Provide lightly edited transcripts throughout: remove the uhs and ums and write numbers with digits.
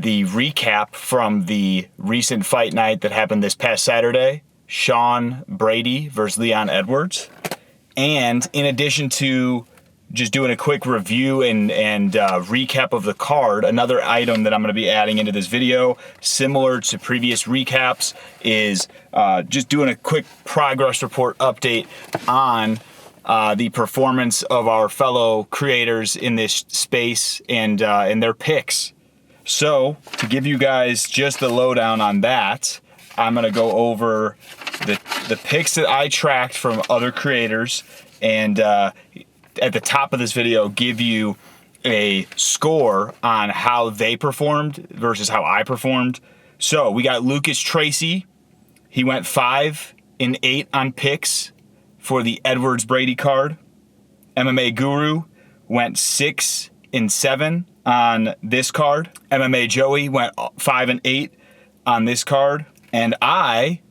the recap from the recent fight night that happened this past Saturday, Sean Brady versus Leon Edwards. And in addition to just doing a quick review and recap of the card, another item that I'm going to be adding into this video, similar to previous recaps, is just doing a quick progress report update on the performance of our fellow creators in this space and their picks. So, to give you guys just the lowdown on that, I'm going to go over the picks that I tracked from other creators, and at the top of this video, give you a score on how they performed versus how I performed. So we got LucasTracy. He went 5-8 on picks for the Edwards Brady card. MMA Guru went 6-7 on this card. MMA Joey went 5-8 on this card. And I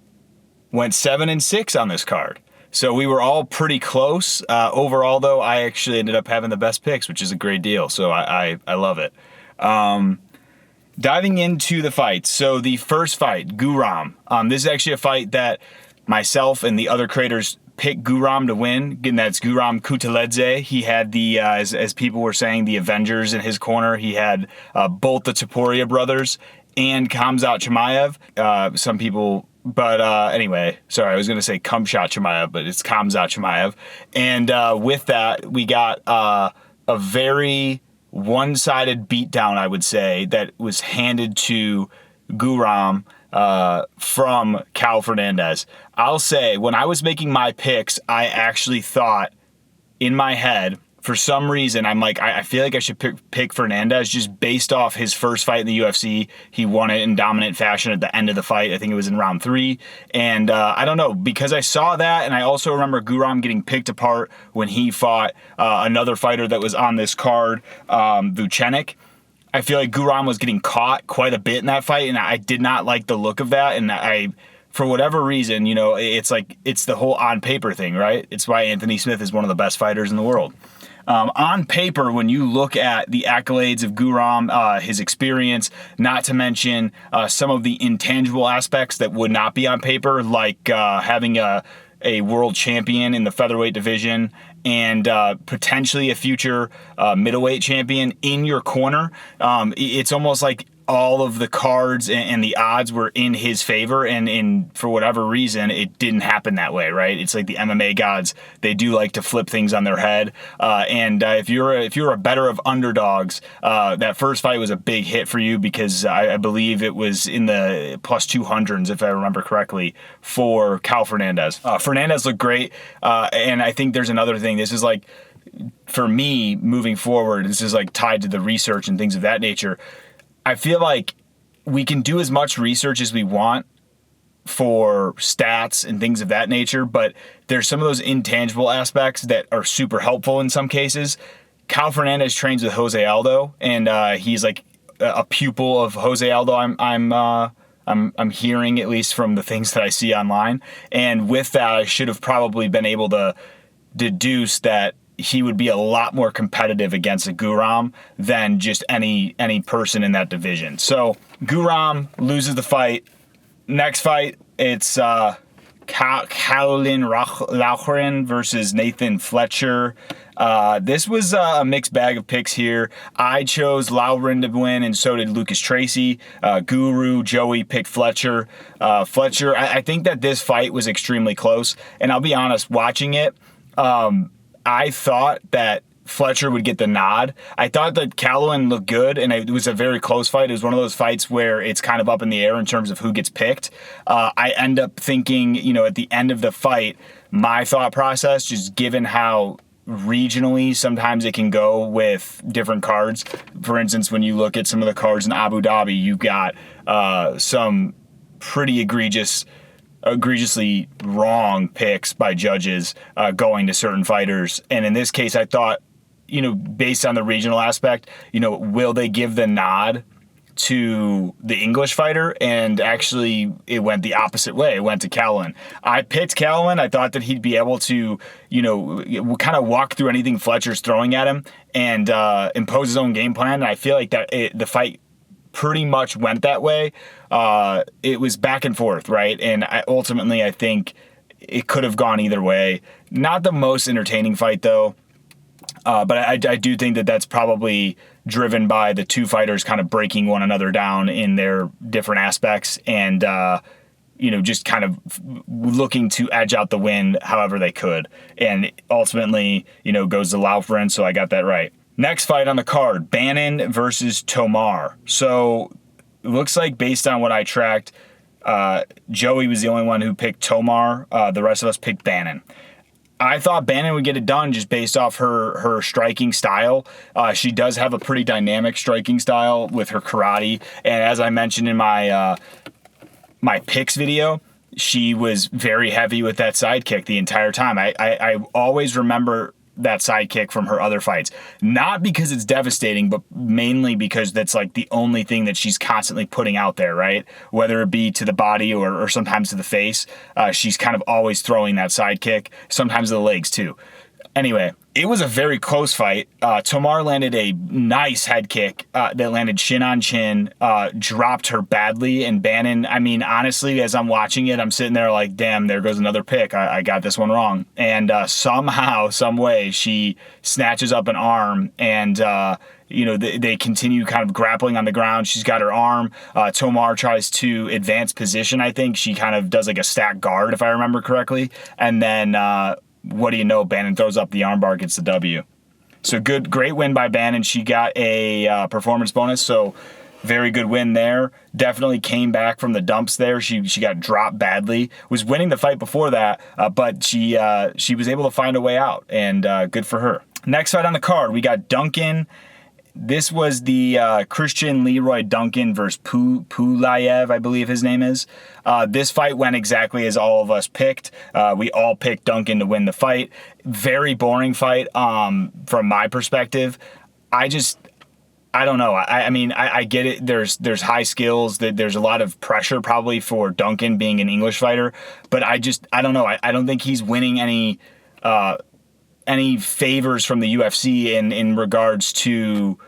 went 7-6 on this card. So we were all pretty close. Overall, though, I actually ended up having the best picks, which is a great deal. So I love it. Diving into the fights. So the first fight, Guram. This is actually a fight that myself and the other creators picked Guram to win. And that's Guram Kutateladze. He had the, as people were saying, the Avengers in his corner. He had both the Topuria brothers and Khamzat Chimaev. Some people... But anyway, sorry, I was going to say Khamzat Chimaev, but it's Khamzat Chimaev. And with that, we got a very one-sided beatdown, I would say, that was handed to Guram from Cal Fernandez. I'll say, when I was making my picks, I actually thought in my head, for some reason, I'm like, I feel like I should pick Fernandez just based off his first fight in the UFC. He won it in dominant fashion at the end of the fight. I think it was in round 3. And I don't know, because I saw that, and I also remember Guram getting picked apart when he fought another fighter that was on this card, Vucenic. I feel like Guram was getting caught quite a bit in that fight, and I did not like the look of that. And for whatever reason, you know, it's the whole on paper thing, right? It's why Anthony Smith is one of the best fighters in the world. On paper, when you look at the accolades of Guram, his experience, not to mention some of the intangible aspects that would not be on paper, like having a world champion in the featherweight division and potentially a future middleweight champion in your corner, it's almost like all of the cards and the odds were in his favor, and for whatever reason, it didn't happen that way, right? It's like the MMA gods, they do like to flip things on their head. And if you're a better of underdogs, that first fight was a big hit for you because I believe it was in the plus 200s, if I remember correctly, for Cal Fernandez. Fernandez looked great, and I think there's another thing. This is like, for me, moving forward, this is like tied to the research and things of that nature. I feel like we can do as much research as we want for stats and things of that nature, but there's some of those intangible aspects that are super helpful in some cases. Cal Fernandez trains with Jose Aldo, and he's like a pupil of Jose Aldo. I'm hearing, at least from the things that I see online, and with that, I should have probably been able to deduce that he would be a lot more competitive against a Guram than just any person in that division. So Guram loses the fight. Next fight, it's Caroline Lauchrin versus Nathan Fletcher. This was a mixed bag of picks here. I chose Lauchrin to win, and so did LucasTracy. Guru, Joey picked Fletcher. Fletcher, I think that this fight was extremely close, and I'll be honest, watching it, I thought that Fletcher would get the nod. I thought that Callowin looked good, and it was a very close fight. It was one of those fights where it's kind of up in the air in terms of who gets picked. I end up thinking, you know, at the end of the fight, my thought process, just given how regionally sometimes it can go with different cards. For instance, when you look at some of the cards in Abu Dhabi, you've got some pretty egregiously wrong picks by judges going to certain fighters. And in this case, I thought, you know, based on the regional aspect, you know, will they give the nod to the English fighter? And actually, it went the opposite way. It went to Callowin. I picked Callowin. I thought that he'd be able to, you know, kind of walk through anything Fletcher's throwing at him and impose his own game plan. And I feel like that the fight pretty much went that way. It was back and forth, right? And ultimately, I think it could have gone either way. Not the most entertaining fight, though. But I do think that that's probably driven by the two fighters kind of breaking one another down in their different aspects and, just kind of looking to edge out the win however they could. And ultimately, goes to Laufen, so I got that right. Next fight on the card, Bannon versus Tomar. So it looks like based on what I tracked, Joey was the only one who picked Tomar. The rest of us picked Bannon. I thought Bannon would get it done just based off her striking style. She does have a pretty dynamic striking style with her karate. And as I mentioned in my picks video, she was very heavy with that side kick the entire time. I always remember that side kick from her other fights. Not because it's devastating, but mainly because that's like the only thing that she's constantly putting out there, right? Whether it be to the body or sometimes to the face, she's kind of always throwing that side kick, sometimes to the legs too. Anyway, it was a very close fight. Tomar landed a nice head kick that landed chin on chin, dropped her badly, and Bannon, I mean, honestly, as I'm watching it, I'm sitting there like, damn, there goes another pick. I got this one wrong. And somehow, some way, she snatches up an arm and they continue kind of grappling on the ground. She's got her arm. Tomar tries to advance position, I think. She kind of does like a stack guard, if I remember correctly. And then what do you know? Bannon throws up the armbar, gets the W. So great win by Bannon. She got a performance bonus, so very good win there. Definitely came back from the dumps there. She got dropped badly. Was winning the fight before that, but she was able to find a way out, and good for her. Next fight on the card, we got Duncan. This was the Christian Leroy Duncan versus Pulayev, I believe his name is. This fight went exactly as all of us picked. We all picked Duncan to win the fight. Very boring fight from my perspective. I don't know. I mean, I get it. There's high skills. There's a lot of pressure probably for Duncan being an English fighter. But I don't know. I don't think he's winning any favors from the UFC in regards to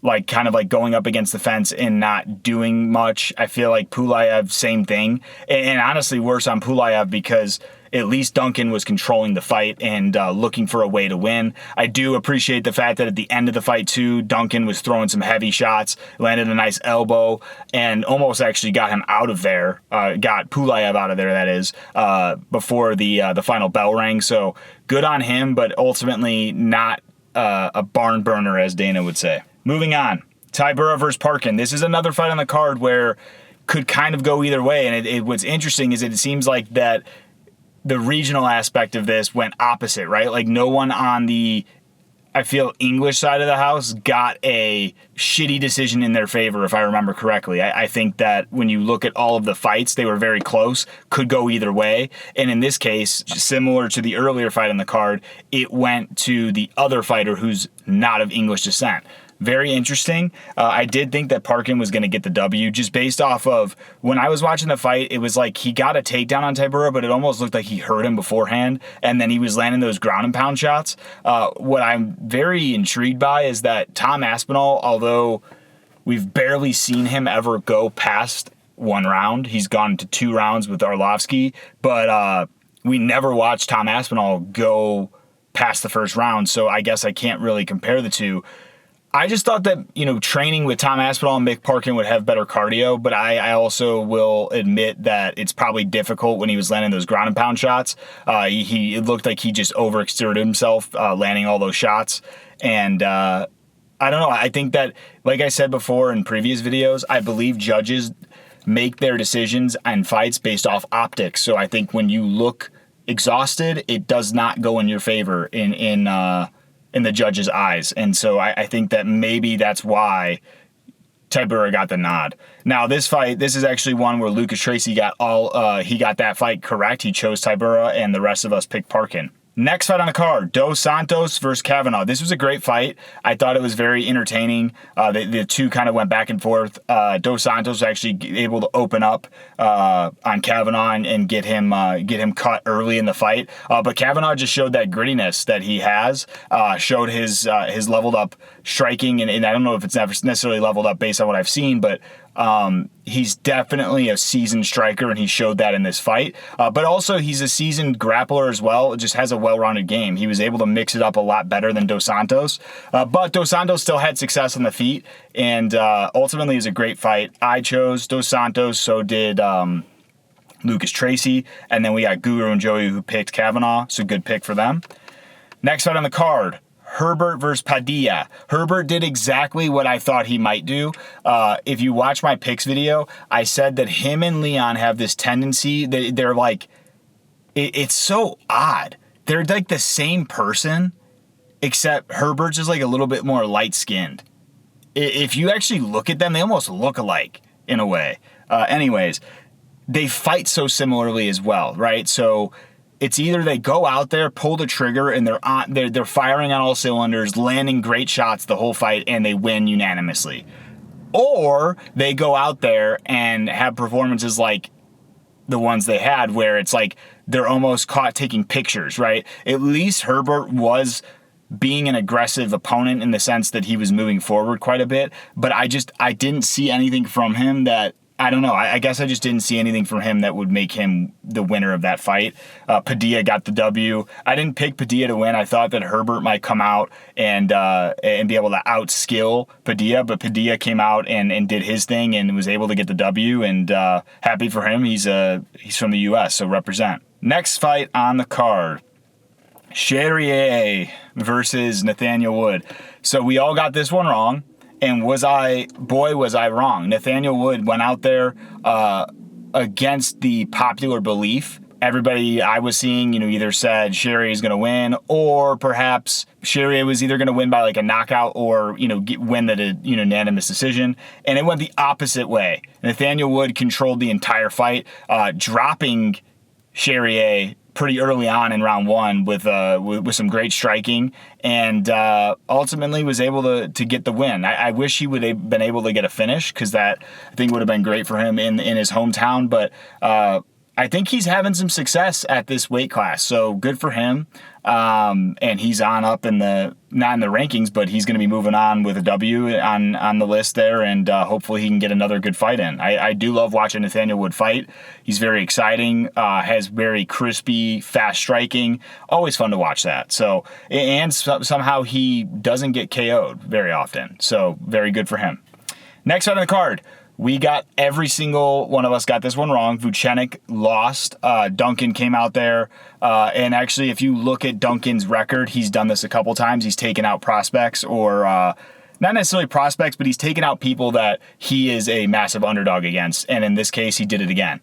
like kind of like going up against the fence and not doing much. I feel like Pulayev, same thing. And honestly, worse on Pulayev because at least Duncan was controlling the fight and looking for a way to win. I do appreciate the fact that at the end of the fight too, Duncan was throwing some heavy shots, landed a nice elbow, and almost actually got him out of there, got Pulayev out of there, that is, before the final bell rang. So good on him, but ultimately not a barn burner, as Dana would say. Moving on, Tybura versus Parkin. This is another fight on the card where could kind of go either way, and what's interesting is it seems like that the regional aspect of this went opposite, right? Like no one on the, I feel, English side of the house got a shitty decision in their favor, if I remember correctly. I think that when you look at all of the fights, they were very close, could go either way. And in this case, similar to the earlier fight on the card, it went to the other fighter who's not of English descent. Very interesting. I did think that Parkin was going to get the W just based off of when I was watching the fight, it was like he got a takedown on Tybura, but it almost looked like he hurt him beforehand, and then he was landing those ground and pound shots. What I'm very intrigued by is that Tom Aspinall, although we've barely seen him ever go past one round, he's gone to 2 rounds with Arlovsky, but we never watched Tom Aspinall go past the first round, so I guess I can't really compare the two. I just thought that, training with Tom Aspinall and Mick Parkin would have better cardio, but I also will admit that it's probably difficult when he was landing those ground and pound shots. It looked like he just overexerted himself landing all those shots. And I don't know. I think that, like I said before in previous videos, I believe judges make their decisions and fights based off optics. So I think when you look exhausted, it does not go in your favor in the judge's eyes. And so I think that maybe that's why Tybura got the nod. Now, this is actually one where LucasTracy got he got that fight correct. He chose Tybura, and the rest of us picked Parkin. Next fight on the card, Dos Santos versus Kavanaugh. This was a great fight. I thought it was very entertaining. The two kind of went back and forth. Dos Santos was actually able to open up on Kavanaugh and get him cut early in the fight. But Kavanaugh just showed that grittiness that he has. Showed his leveled up striking, and I don't know if it's necessarily leveled up based on what I've seen, but he's definitely a seasoned striker, and he showed that in this fight. But also, he's a seasoned grappler as well. It just has a well-rounded game. He was able to mix it up a lot better than Dos Santos. But Dos Santos still had success on the feet, and ultimately, it was a great fight. I chose Dos Santos, so did LucasTracy, and then we got Guru and Joey who picked Kavanaugh, so good pick for them. Next fight on the card, Herbert versus Padilla. Herbert did exactly what I thought he might do. If you watch my picks video, I said that him and Leon have this tendency, they're like, it's so odd. They're like the same person, except Herbert's just like a little bit more light-skinned. If you actually look at them, they almost look alike in a way. Anyways, they fight so similarly as well, right? So it's either they go out there, pull the trigger, and they're firing on all cylinders, landing great shots the whole fight, and they win unanimously. Or they go out there and have performances like the ones they had, where it's like they're almost caught taking pictures, right? At least Herbert was being an aggressive opponent in the sense that he was moving forward quite a bit, but I didn't see anything from him that, I don't know. I guess I just didn't see anything from him that would make him the winner of that fight. Padilla got the W. I didn't pick Padilla to win. I thought that Herbert might come out and be able to outskill Padilla, but Padilla came out and did his thing and was able to get the W. And happy for him. He's from the U.S., so represent. Next fight on the card, Cherrier versus Nathaniel Wood. So we all got this one wrong. And was I wrong. Nathaniel Wood went out there against the popular belief. Everybody I was seeing, either said Cherrier is going to win, or perhaps Cherrier was either going to win by like a knockout or, win the unanimous decision. And it went the opposite way. Nathaniel Wood controlled the entire fight, dropping Cherrier pretty early on in round one with some great striking, and ultimately was able to get the win. I wish he would have been able to get a finish, because that, I think, would have been great for him in his hometown, but I think he's having some success at this weight class, so good for him. And he's on up not in the rankings, but he's going to be moving on with a W on the list there, and hopefully he can get another good fight in. I do love watching Nathaniel Wood fight. He's very exciting, has very crispy, fast striking. Always fun to watch that. So, and somehow he doesn't get KO'd very often. So very good for him. Next fight on the card, we got every single one of us got this one wrong. Vucenic lost. Duncan came out there. And actually, if you look at Duncan's record, he's done this a couple times. He's taken out prospects, or not necessarily prospects, but he's taken out people that he is a massive underdog against. And in this case, he did it again.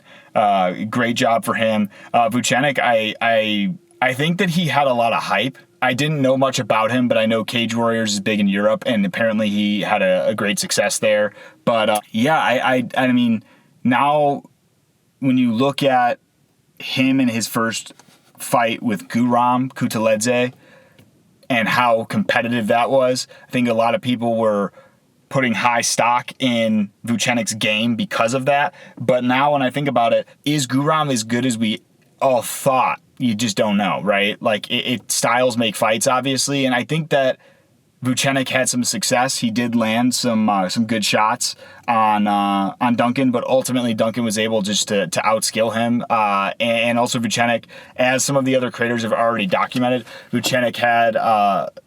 Great job for him. Vucenic, I think that he had a lot of hype. I didn't know much about him, but I know Cage Warriors is big in Europe, and apparently he had a great success there. But yeah, I mean, now when you look at him in his first fight with Guram Kutateladze and how competitive that was, I think a lot of people were putting high stock in Vucenic's game because of that. But now when I think about it, is Guram as good as we all thought? You just don't know, right? Like, styles make fights, obviously, and I think that Vucenic had some success. He did land some good shots on Duncan, but ultimately Duncan was able just to outskill him. And also Vucenic, as some of the other creators have already documented, Vucenic had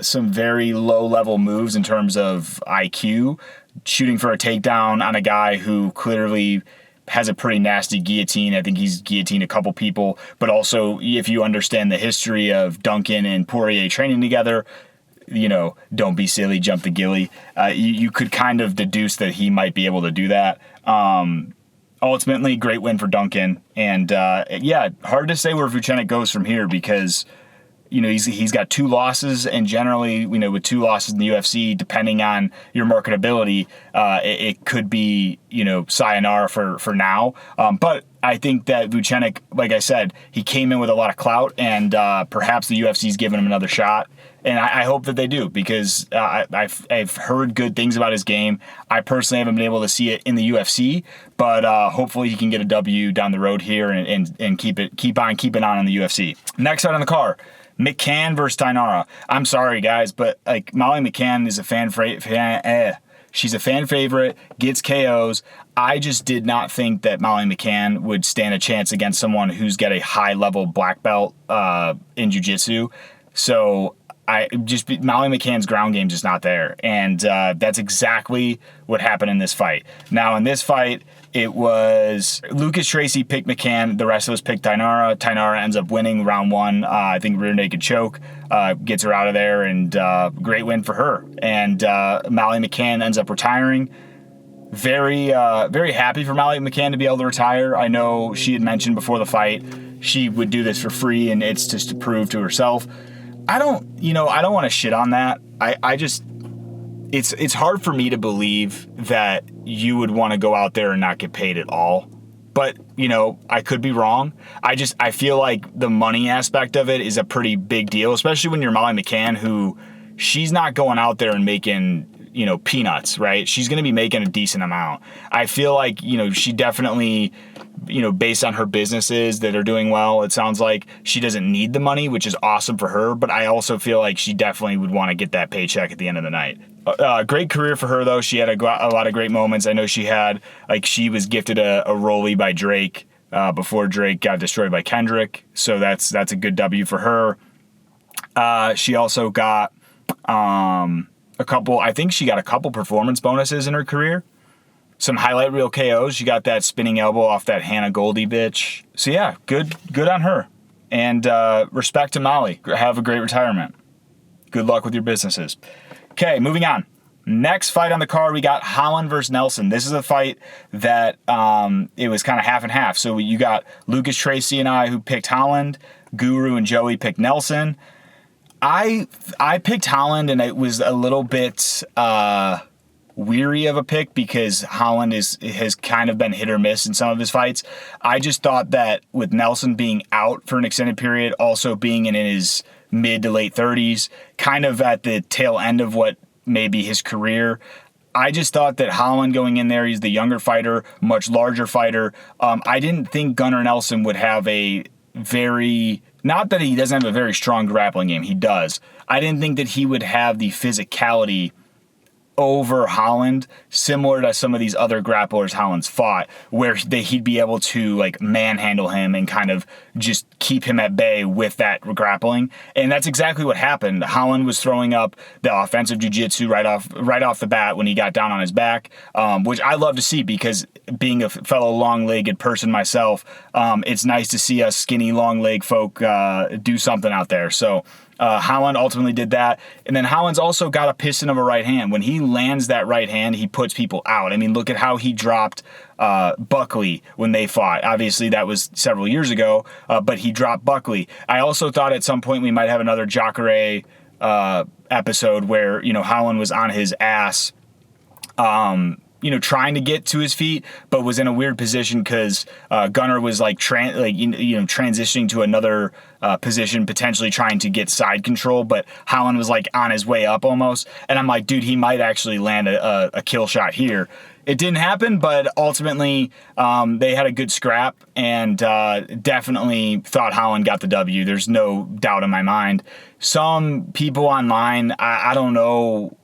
some very low-level moves in terms of IQ, shooting for a takedown on a guy who clearly has a pretty nasty guillotine. I think he's guillotined a couple people, but also if you understand the history of Duncan and Poirier training together, don't be silly, jump the gilly. You could kind of deduce that he might be able to do that. Ultimately, great win for Duncan. And yeah, hard to say where Vucenic goes from here, because he's got 2 losses, and generally, with 2 losses in the UFC, depending on your marketability, it could be, sayonara for now. But I think that Vucenic, like I said, he came in with a lot of clout, and perhaps the UFC's giving him another shot. And I hope that they do, because I've heard good things about his game. I personally haven't been able to see it in the UFC, but hopefully he can get a W down the road here and keep on keeping on in the UFC. Next fight on the card, McCann versus Tainara. I'm sorry, guys, but like Molly McCann is a she's a fan favorite, gets KOs. I just did not think that Molly McCann would stand a chance against someone who's got a high-level black belt in jiu-jitsu. So Molly McCann's ground game is just not there. And that's exactly what happened in this fight. Now, in this fight, it was LucasTracy picked McCann. The rest of us picked Tainara. Tainara ends up winning round 1. I think rear naked choke gets her out of there, and great win for her. And Molly McCann ends up retiring. Very happy for Molly McCann to be able to retire. I know she had mentioned before the fight she would do this for free, and it's just to prove to herself. I don't want to shit on that. It's hard for me to believe that you would want to go out there and not get paid at all. But, I could be wrong. I feel like the money aspect of it is a pretty big deal, especially when you're Molly McCann, who she's not going out there and making, peanuts, right? She's going to be making a decent amount. I feel like, she definitely, based on her businesses that are doing well, it sounds like she doesn't need the money, which is awesome for her. But I also feel like she definitely would want to get that paycheck at the end of the night. Great career for her, though. She had a lot of great moments. I know she was gifted a rollie by Drake before Drake got destroyed by Kendrick. So that's a good W for her. She also got I think she got a couple performance bonuses in her career. Some highlight reel KOs. She got that spinning elbow off that Hannah Goldie bitch. So yeah, good on her. And respect to Molly. Have a great retirement. Good luck with your businesses. Okay, moving on. Next fight on the card, we got Holland versus Nelson. This is a fight that it was kind of half and half. So you got LucasTracy and I who picked Holland. Guru and Joey picked Nelson. I picked Holland, and it was a little bit weary of a pick because Holland has kind of been hit or miss in some of his fights. I just thought that with Nelson being out for an extended period, also being in his mid to late 30s, kind of at the tail end of what may be his career, I just thought that Holland going in there, he's the younger fighter, much larger fighter. I didn't think Gunnar Nelson would have not that he doesn't have a very strong grappling game. He does. I didn't think that he would have the physicality over Holland, similar to some of these other grapplers Holland's fought, where he'd be able to manhandle him and kind of just keep him at bay with that grappling. And that's exactly what happened. Holland was throwing up the offensive jiu-jitsu right off the bat when he got down on his back, which I love to see, because being a fellow long-legged person myself, it's nice to see us skinny long-leg folk do something out there. So Holland ultimately did that. And then Holland's also got a piston of a right hand. When he lands that right hand, he puts people out. I mean, look at how he dropped Buckley when they fought. Obviously, that was several years ago, but he dropped Buckley. I also thought at some point we might have another Jacare episode where, Holland was on his ass, trying to get to his feet, but was in a weird position because Gunnar was transitioning to another position, potentially trying to get side control, but Holland was on his way up almost. And I'm like, dude, he might actually land a kill shot here. It didn't happen, but ultimately they had a good scrap, and definitely thought Holland got the W. There's no doubt in my mind. Some people online, I don't know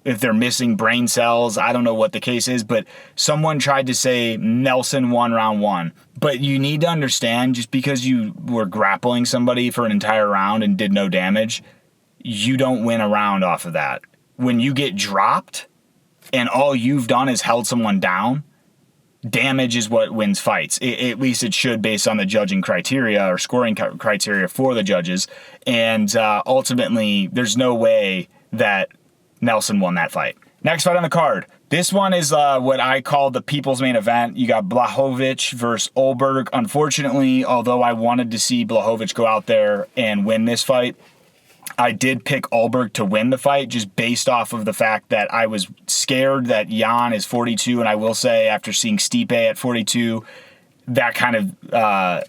if they're missing brain cells. I don't know what the case is, but someone tried to say Nelson won round 1. But you need to understand, just because you were grappling somebody for an entire round and did no damage, you don't win a round off of that. When you get dropped and all you've done is held someone down, damage is what wins fights. At least it should, based on the judging criteria or scoring criteria for the judges. And ultimately, there's no way that Nelson won that fight. Next fight on the card. This one is what I call the people's main event. You got Blachowicz versus Olberg. Unfortunately, although I wanted to see Blachowicz go out there and win this fight, I did pick Olberg to win the fight, just based off of the fact that I was scared that Jan is 42, and I will say, after seeing Stipe at 42, that kind of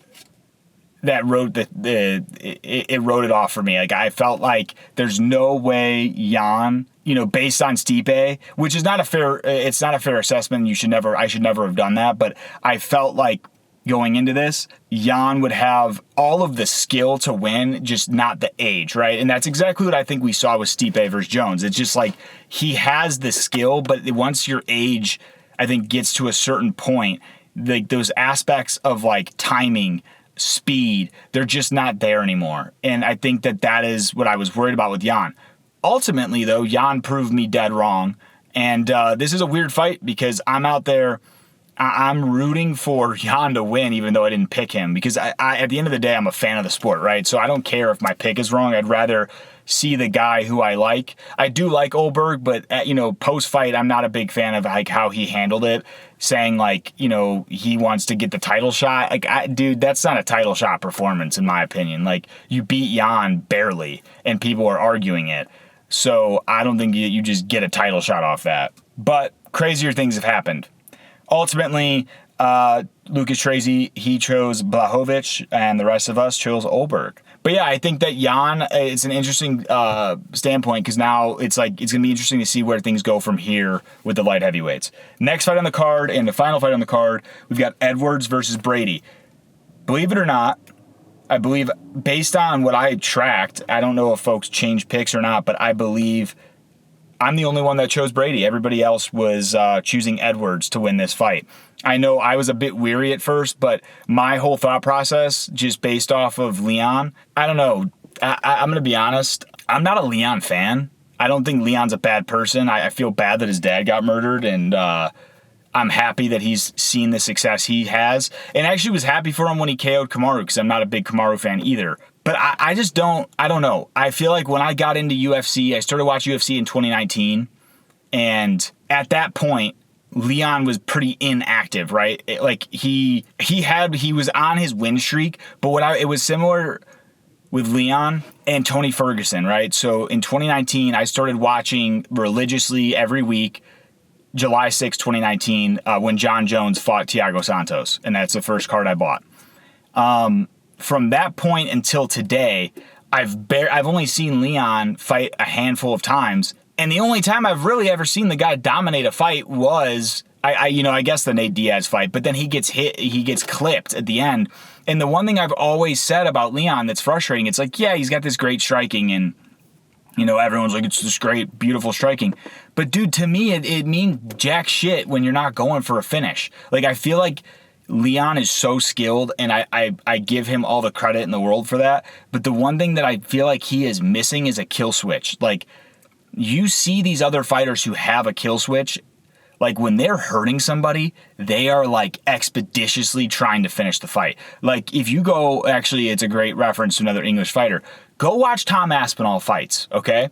that wrote it wrote it off for me. Like, I felt like there's no way Jan, based on Stipe, which is not a fair assessment. I should never have done that. But I felt like going into this, Jan would have all of the skill to win, just not the age, right? And that's exactly what I think we saw with Stipe versus Jones. It's just like, he has the skill, but once your age, I think, gets to a certain point, like those aspects of like timing, speed, they're just not there anymore. And I think that is what I was worried about with Jan. Ultimately, though, Jan proved me dead wrong. And this is a weird fight because I'm out there, I'm rooting for Jan to win, even though I didn't pick him, because I at the end of the day, I'm a fan of the sport, right? So I don't care if my pick is wrong. I'd rather see the guy who I like. I do like Oldberg, but post-fight, I'm not a big fan of like how he handled it, saying like, he wants to get the title shot. Like, dude, that's not a title shot performance, in my opinion. Like, you beat Jan barely, and people are arguing it. So I don't think you just get a title shot off that. But crazier things have happened. Ultimately, LucasTracy, he chose Blachowicz, and the rest of us chose Oldberg. But yeah, I think that Jan, it's an interesting standpoint, because now it's going to be interesting to see where things go from here with the light heavyweights. Next fight on the card, and the final fight on the card, we've got Edwards versus Brady. Believe it or not, I believe, based on what I tracked, I don't know if folks changed picks or not, but I believe I'm the only one that chose Brady. Everybody else was choosing Edwards to win this fight. I know I was a bit weary at first, but my whole thought process, just based off of Leon, I don't know. I'm going to be honest. I'm not a Leon fan. I don't think Leon's a bad person. I feel bad that his dad got murdered, and I'm happy that he's seen the success he has. And I actually was happy for him when he KO'd Kamaru, because I'm not a big Kamaru fan either. But I just don't know. I feel like when I got into UFC, I started watching UFC in 2019. And at that point, Leon was pretty inactive, right? He was on his win streak, but it was similar with Leon and Tony Ferguson, right? So in 2019, I started watching religiously every week, July 6, 2019, when John Jones fought Thiago Santos. And that's the first card I bought. From that point until today, I've only seen Leon fight a handful of times, and the only time I've really ever seen the guy dominate a fight was I guess the Nate Diaz fight, but then he gets clipped at the end. And the one thing I've always said about Leon that's frustrating, it's like, yeah, he's got this great striking, and everyone's like, it's this great, beautiful striking. But dude, to me, it means jack shit when you're not going for a finish. Like, I feel like Leon is so skilled, and I give him all the credit in the world for that. But the one thing that I feel like he is missing is a kill switch. Like, you see these other fighters who have a kill switch, like when they're hurting somebody, they are like expeditiously trying to finish the fight. Like, if you go, actually, it's a great reference to another English fighter. Go watch Tom Aspinall fights, okay?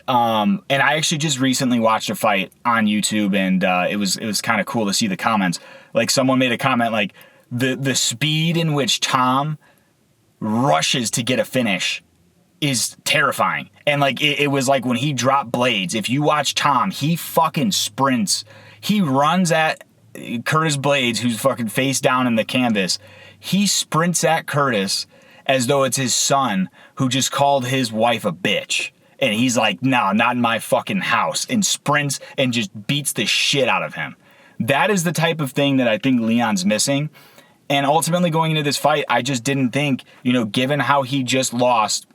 And I actually just recently watched a fight on YouTube, and it was kind of cool to see the comments. Like, someone made a comment like, the speed in which Tom rushes to get a finish is terrifying. And like, it was like when he dropped blades, if you watch Tom, he fucking sprints. He runs at Curtis Blades, who's fucking face down in the canvas. He sprints at Curtis as though it's his son who just called his wife a bitch. And he's like, no, not in my fucking house, and sprints and just beats the shit out of him. That is the type of thing that I think Leon's missing. And ultimately, going into this fight, I just didn't think, given how he just lost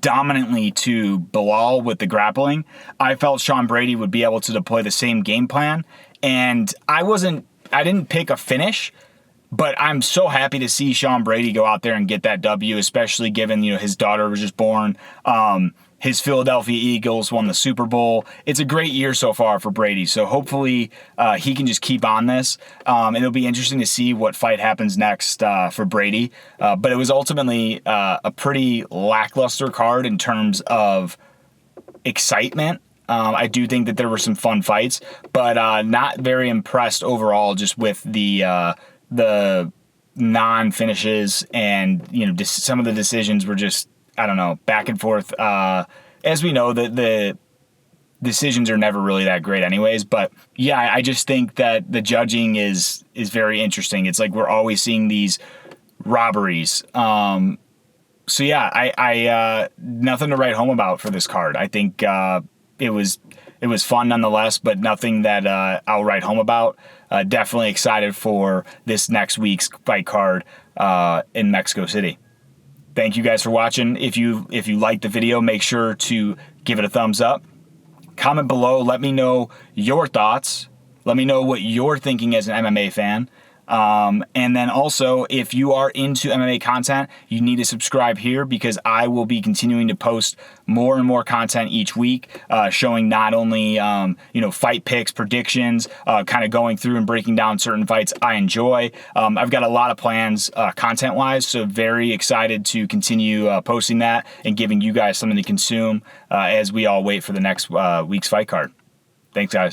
dominantly to Bilal with the grappling, I felt Sean Brady would be able to deploy the same game plan. And I didn't pick a finish, but I'm so happy to see Sean Brady go out there and get that W, especially given, his daughter was just born. His Philadelphia Eagles won the Super Bowl. It's a great year so far for Brady. So hopefully he can just keep on this. And it'll be interesting to see what fight happens next for Brady. But it was ultimately a pretty lackluster card in terms of excitement. I do think that there were some fun fights, but not very impressed overall just with the non-finishes, and some of the decisions were just, I don't know, back and forth. As we know, the decisions are never really that great anyways. But yeah, I just think that the judging is very interesting. It's like we're always seeing these robberies. So yeah, I nothing to write home about for this card. I think it was fun nonetheless, but nothing that I'll write home about. Definitely excited for this next week's fight card in Mexico City. Thank you guys for watching. If you liked the video, make sure to give it a thumbs up. Comment below. Let me know your thoughts. Let me know what you're thinking as an MMA fan. And then also, if you are into MMA content, you need to subscribe here, because I will be continuing to post more and more content each week, showing not only, fight picks, predictions, kind of going through and breaking down certain fights I enjoy. I've got a lot of plans, content-wise, so very excited to continue posting that and giving you guys something to consume as we all wait for the next week's fight card. Thanks, guys.